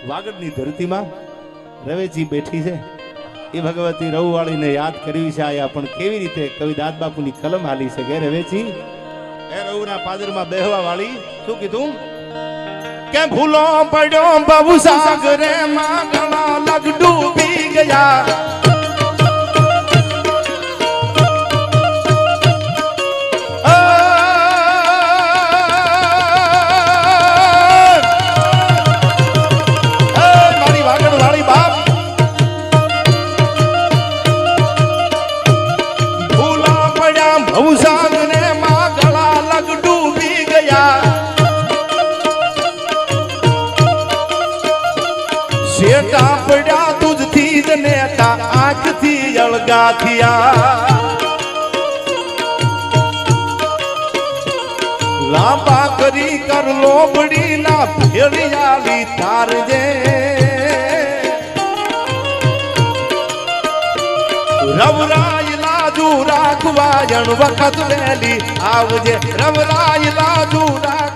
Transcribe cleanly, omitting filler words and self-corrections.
વાગડની ધરતીમાં રવેજી બેઠી છે એ ભગવતી રવવાળીને યાદ કરવી છે આયા પણ કેવી રીતે કવિ દાદ બાપુની કલમ હાલી છે કે રવેજી એ રવના પાદરમાં બેહવા વાળી શું કીધું કે ભૂલો પડ્યો બહુ સાગરે માં ગળા લગ ડૂબી ગયા પડ્યા તુજથી જ નેતા આંખથી અળગા થયા લાંબા કરી કર લોબડી ના ભેળિયાલી તારજે રવરાય લાજુ રાખવા જણ વખત વેલી આવજે રવરાય લાજુ રાખ